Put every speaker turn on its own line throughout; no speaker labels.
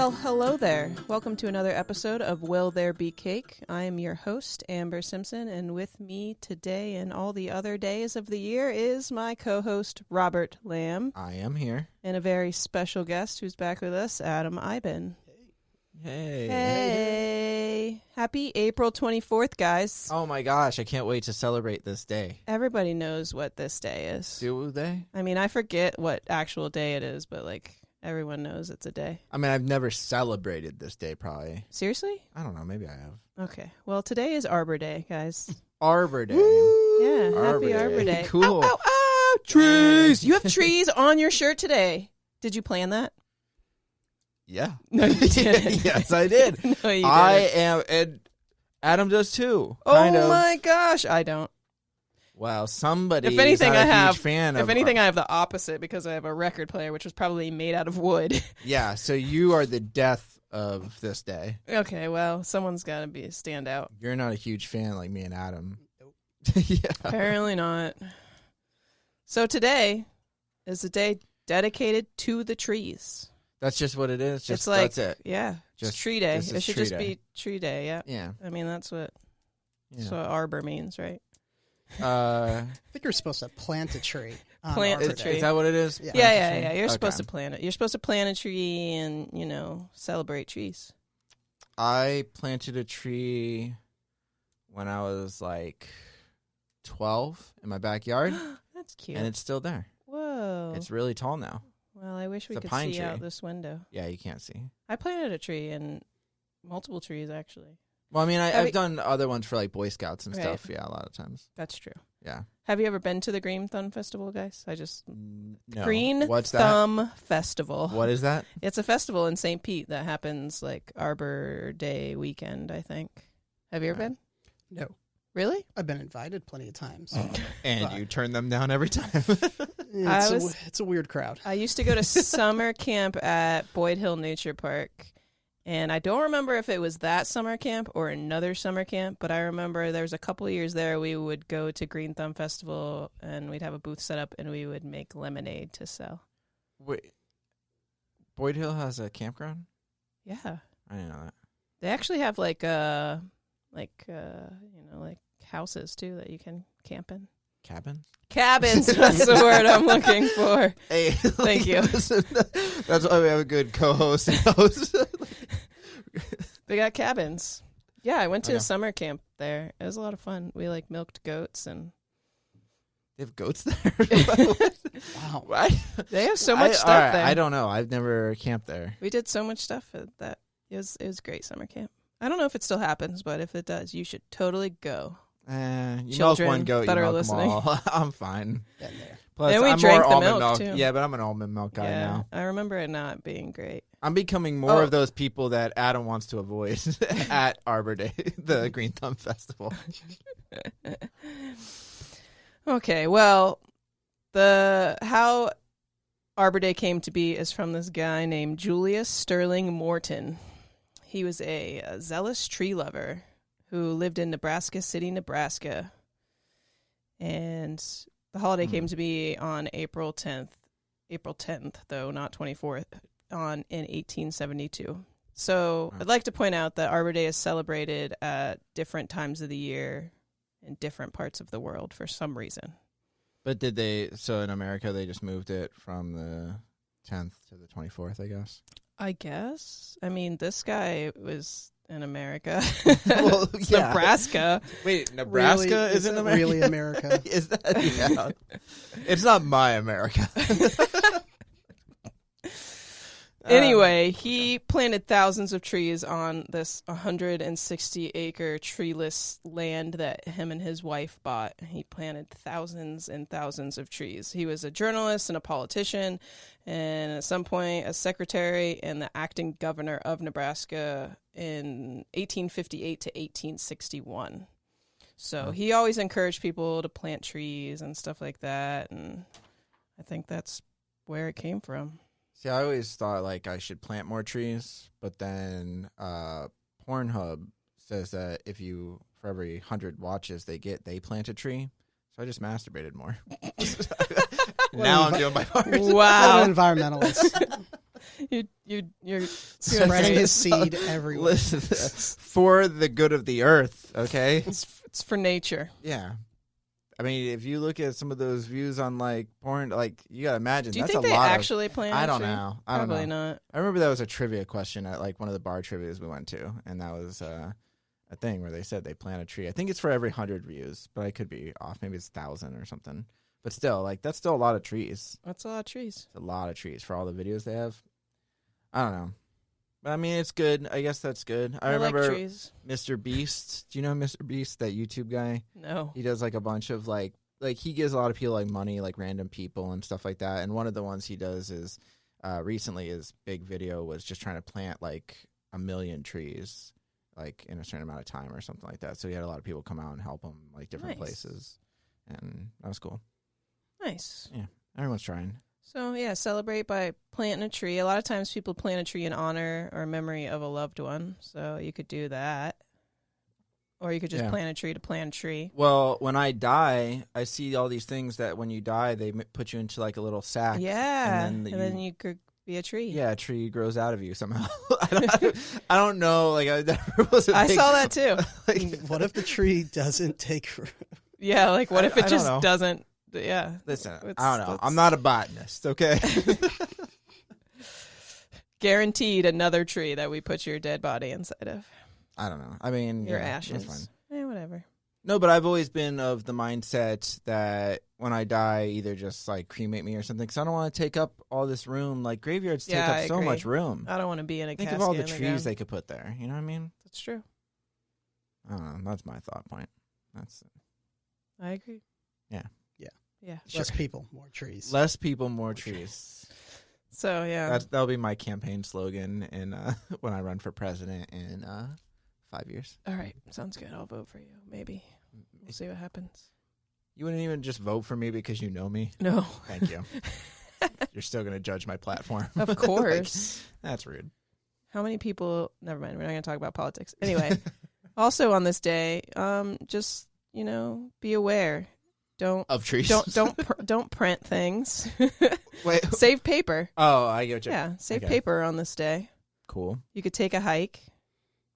Well, hello there. Welcome to another episode of Will There Be Cake? I am your host, Amber Simpson, and with me today and all the other days of the year is my co-host, Robert Lamb.
I am here.
And a very special guest who's back with us, Adam Iben.
Hey.
Hey. Happy April 24th, guys.
Oh my gosh, I can't wait to celebrate this day.
Everybody knows what this day is.
Do they?
I mean, I forget what actual day it is, but everyone knows it's a day.
I mean, I've never celebrated this day, probably.
Seriously?
I don't know. Maybe I have.
Okay. Well, today is Arbor Day, guys.
Arbor Day.
Woo! Yeah,
Arbor
happy Arbor Day.
Cool.
Ow, ow, ow! Trees! You have trees on your shirt today. Did you plan that?
Yeah.
No, you didn't.
Yes, I did.
No, you didn't.
I am, and Adam does too. Kind
oh
of.
my gosh, I don't.
Well, somebody.
If anything,
is not
I
a
have.
Huge fan
If
of
anything, I have the opposite because I have a record player, which was probably made out of wood.
Yeah. So you are the death of this day.
Okay, well, someone's got to be a standout.
You're not a huge fan like me and Adam.
Nope.
Yeah.
Apparently not. So today is a day dedicated to the trees.
That's just what it is. Just
it's like,
that's it.
Yeah,
Just
it's tree day.
this is
It should
tree
just
day.
be tree day. Yeah.
Yeah.
I mean, that's what arbor means, right?
I think you're supposed to plant a tree. on
Plant
Arbor
a
Day.
tree.
Is that what it is?
Yeah.
Yeah. You're
Okay.
supposed to plant it. You're supposed to plant a tree and, celebrate trees.
I planted a tree when I was like 12 in my backyard,
That's cute.
and it's still there.
Whoa.
It's really tall now.
Well, I wish we
it's a
could
pine
see
tree.
out this window.
Yeah, you can't see.
I planted a tree and multiple trees, actually.
Well, I mean,
Have
I've
you-
done other ones for like Boy Scouts and
Right.
stuff. Yeah, a lot of times.
That's true.
Yeah.
Have you ever been to the Green Thumb Festival, guys?
No.
Green
What's that?
Thumb Festival.
What is that?
It's a festival in St. Pete that happens like Arbor Day weekend, I think. Have you ever
Right.
been?
No,
Really?
I've been invited plenty of times.
And
But-
you turn them down every time.
It's a weird crowd.
I used to go to summer camp at Boyd Hill Nature Park, and I don't remember if it was that summer camp or another summer camp, but I remember there was a couple of years there we would go to Green Thumb Festival, and we'd have a booth set up, and we would make lemonade to sell.
Wait. Boyd Hill has a campground?
Yeah.
I didn't know that.
They actually have like houses too that you can camp in.
Cabins?
Cabins, that's the word I'm looking for.
Hey,
Thank you.
That's why we have a good co-host and host.
They got cabins. Yeah, I went to
Okay.
a summer camp there. It was a lot of fun. We milked goats and
They have goats there?
Wow.
What?
they have so much stuff
all right,
there.
I don't know. I've never camped there.
We did so much stuff at that. It was great summer camp. I don't know if it still happens, but if it does, you should totally go.
You
Children
milk one goat,
that
you
are
milk them
listening.
all. I'm fine.
Been there.
Plus,
And we
I'm
drank
more
the
almond
milk,
milk.
too.
Yeah, but I'm an almond milk guy
yeah,
now.
I remember it not being great.
I'm becoming more
Oh.
of those people that Adam wants to avoid at Arbor Day, the Green Thumb Festival.
Okay, well, how Arbor Day came to be is from this guy named Julius Sterling Morton. He was a zealous tree lover who lived in Nebraska City, Nebraska. And the holiday came to be on April 10th, though not 24th, in 1872. So I'd like to point out that Arbor Day is celebrated at different times of the year in different parts of the world for some reason.
But so in America, they just moved it from the 10th to the 24th, I guess?
I guess. I mean, this guy was in America.
Well,
It's
yeah.
Nebraska.
Wait, Nebraska
Really,
isn't
it
America?
really America?
Is that? Yeah. It's not my America.
Anyway, he planted thousands of trees on this 160-acre treeless land that him and his wife bought. He planted thousands and thousands of trees. He was a journalist and a politician, and at some point a secretary and the acting governor of Nebraska in 1858 to 1861. So he always encouraged people to plant trees and stuff like that, and I think that's where it came from.
See, I always thought like I should plant more trees, but then Pornhub says that for every 100 watches they plant a tree. So I just masturbated more. Now I'm doing my part.
Wow.
What an environmentalist.
You're
Spreading his
serious.
seed everywhere.
Listen, for the good of the earth, okay?
It's for nature.
Yeah. I mean, if you look at some of those views on like porn, like you gotta imagine
Do you
that's
think
a
they
lot
actually plant?
I
a
don't
tree?
know. I don't
Probably
know.
not.
I remember that was a trivia question at like one of the bar trivias we went to, and that was a thing where they said they plant a tree. I think it's for every 100 views, but I could be off. Maybe it's 1,000 or something. But still, like that's still a lot of trees.
That's a lot of trees.
It's a lot of trees for all the videos they have. I don't know. But I mean, it's good. I guess that's good. I remember
like trees.
Mr. Beast. Do you know Mr. Beast, that YouTube guy?
No.
He does like a bunch of like he gives a lot of people like money, like random people and stuff like that. And one of the ones he does is recently his big video was just trying to plant like 1 million trees like in a certain amount of time or something like that. So he had a lot of people come out and help him like different
Nice.
places, and that was cool.
Nice.
Yeah, everyone's trying.
So yeah, celebrate by planting a tree. A lot of times people plant a tree in honor or memory of a loved one. So you could do that. Or you could just plant a tree to plant a tree.
Well, when I die, I see all these things that when you die, they put you into like a little sack.
Yeah.
And
then you could be a tree.
Yeah, a tree grows out of you somehow. I don't know. Like I never was.
I saw that too.
Like,
What if the tree doesn't take root?
Yeah, like what if it
I don't
just
know.
doesn't? Yeah.
listen,
It's-
I don't know.
that's-
I'm not a botanist. Okay.
Guaranteed another tree that we put your dead body inside of.
I don't know. I mean,
Your
yeah, that's fine.
ashes. Whatever.
No, but I've always been of the mindset that when I die, either just like cremate me or something, because I don't want to take up all this room. Like graveyards take
Yeah,
up
I
so
agree.
much room.
I don't want to be in a
Think
casket
of all the
in
trees
ground.
they could put there. You know what I mean?
That's true.
I don't know. That's my thought point. That's
I agree.
Yeah.
Yeah.
Less people, more trees.
less people, more trees.
So yeah.
That'll be my campaign slogan in when I run for president in 5 years.
All right. Sounds good. I'll vote for you. Maybe. We'll see what happens.
You wouldn't even just vote for me because you know me.
No.
Thank you. You're still gonna judge my platform.
Of
Like,
course.
that's rude.
How many people? Never mind. We're not going to talk about politics. Anyway, also on this day, just be aware.
Of trees.
Don't print things.
Wait.
Save paper.
Oh, I get you.
Yeah, save
Okay.
paper on this day.
Cool.
You could take a hike.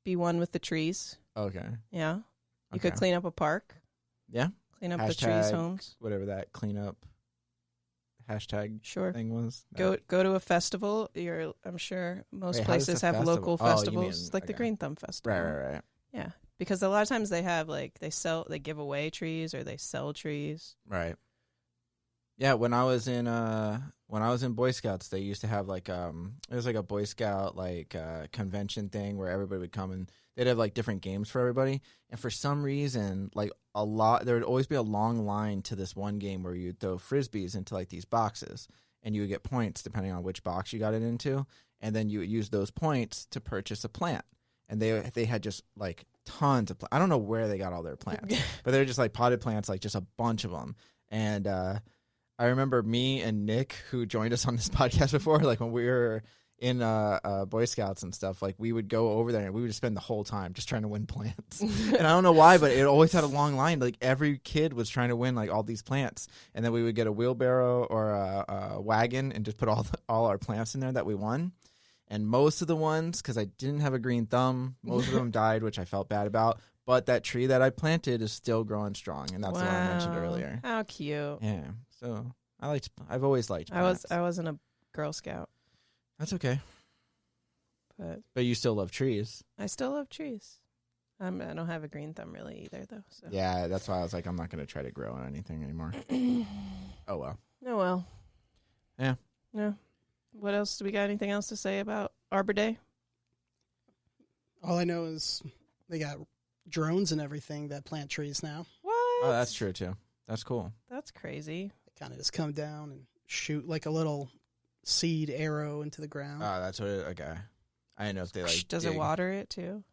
Be one with the trees.
Okay.
Yeah. You could
Okay.
clean up a park.
Yeah.
Clean up the trees'
Hashtag
homes.
Whatever that cleanup hashtag
Sure.
thing was.
Go to a festival. I'm sure most
Wait, how does
places
the
have
festival-
local
Oh, you
festivals,
mean-
like the
okay.
Green Thumb Festival.
Right.
Yeah, because a lot of times they have they give away trees or they sell trees.
Right. Yeah, when I was in Boy Scouts, they used to have like it was like a Boy Scout convention thing where everybody would come and they'd have like different games for everybody. And for some reason, like there would always be a long line to this one game where you'd throw frisbees into like these boxes and you would get points depending on which box you got it into, and then you would use those points to purchase a plant. And they had just like tons of I don't know where they got all their plants, but they were just like potted plants, like just a bunch of them. And I remember me and Nick, who joined us on this podcast before, like when we were in Boy Scouts and stuff, like we would go over there and we would just spend the whole time just trying to win plants. And I don't know why, but it always had a long line. Like every kid was trying to win like all these plants, and then we would get a wheelbarrow or a wagon and just put all our plants in there that we won. And most of the ones, because I didn't have a green thumb, most of them died, which I felt bad about. But that tree that I planted is still growing strong, and that's what I mentioned earlier.
How cute!
Yeah, so I've always liked plants.
I wasn't a Girl Scout,
That's okay. But you still love trees.
I still love trees. I don't have a green thumb really either, though. So.
Yeah, that's why I was like, I'm not going to try to grow on anything anymore. Oh, well.
Oh well.
Yeah.
Yeah. What else? Do we got anything else to say about Arbor Day?
All I know is they got drones and everything that plant trees now.
What?
Oh, that's true, too. That's cool.
That's crazy.
They kind of just come down and shoot like a little seed arrow into the ground.
Oh, that's what okay. I didn't know if they like
Does
dig.
it water it too?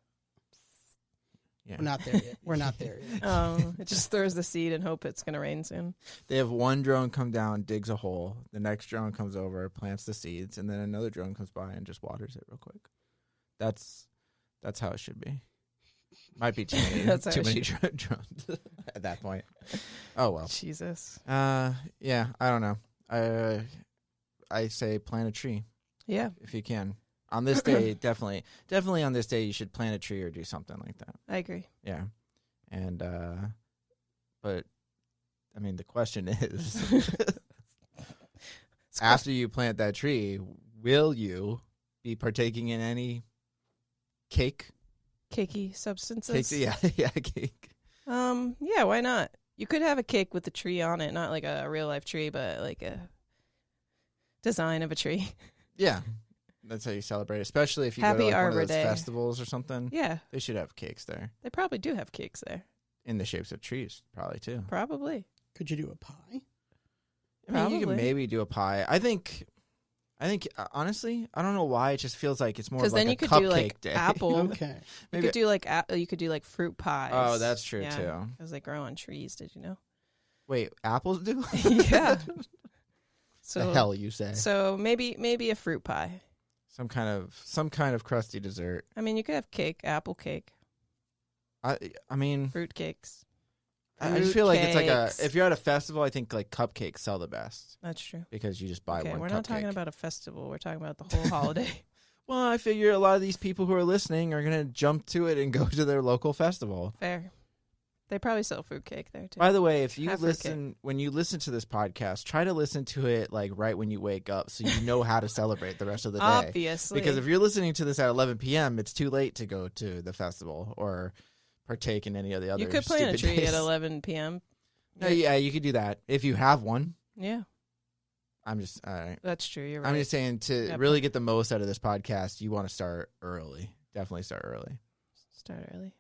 Yeah.
We're not there yet. We're not there yet.
Oh, it just throws the seed and hope it's going to rain soon.
They have one drone come down, digs a hole. The next drone comes over, plants the seeds, and then another drone comes by and just waters it real quick. That's how it should be. Might be too many,
That's how
too
it
many drones at that point. Oh well.
Jesus.
Yeah, I don't know. I say plant a tree.
Yeah,
if you can. On this day, definitely on this day, you should plant a tree or do something like that.
I agree.
Yeah. And, but, I mean, the question is, after you plant that tree, will you be partaking in any cake?
Cakey substances.
Yeah, cake.
Yeah, why not? You could have a cake with a tree on it, not like a real life tree, but like a design of a tree.
Yeah. That's how you celebrate, especially if you
Happy
go to like one
Arbor
of those
Day.
festivals or something.
Yeah,
They should have cakes there
they probably do have cakes there.
in the shapes of trees, probably too.
Probably.
Could you do a pie?
I mean, you can
Probably.
maybe do a pie. I think honestly, I don't know why it just feels like it's more of
Because
like
then
a
you could
cupcake
do like
day.
apple.
Okay.
You
Maybe-
could do like you could do like fruit pies.
Oh, that's true
Yeah,
too.
because they grow on trees. Did you know?
Wait, apples do?
Yeah. So
The hell you say?
So maybe a fruit pie.
Some kind of crusty dessert.
I mean, you could have cake, apple cake,
I mean,
fruit cakes.
I just feel like it's like
cakes.
if you're at a festival, I think like cupcakes sell the best
That's true.
because you just buy
Okay,
one
we're
cupcake.
not talking about a festival. We're talking about the whole holiday.
Well, I figure a lot of these people who are listening are gonna jump to it and go to their local festival.
Fair. They probably sell fruit cake there too.
By the way, if you
Have
when you listen to this podcast, try to listen to it like right when you wake up, so you know how to celebrate the rest of the day.
Obviously.
Because if you're listening to this at 11 p.m., it's too late to go to the festival or partake in any of the other.
you could plant a
stupid
tree
days.
at 11 p.m.
No, yeah, you could do that if you have one.
Yeah,
I'm just, all right.
that's true. You're right.
I'm just saying to
Yep.
really get the most out of this podcast, you want to start early. Definitely start early.
Start early.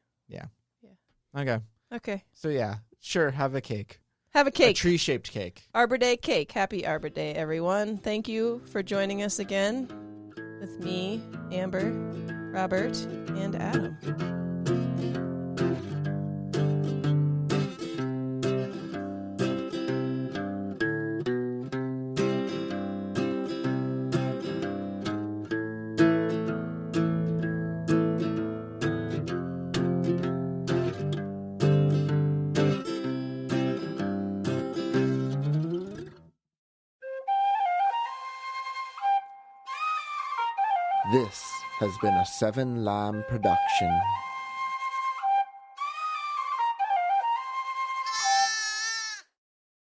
Okay.
Okay.
So yeah, sure, have a cake.
Have a
A
cake.
tree-shaped cake.
Arbor Day cake. Happy Arbor Day, everyone. Thank you for joining us again with me, Amber, Robert, and Adam.
This has been a Seven Lamb production.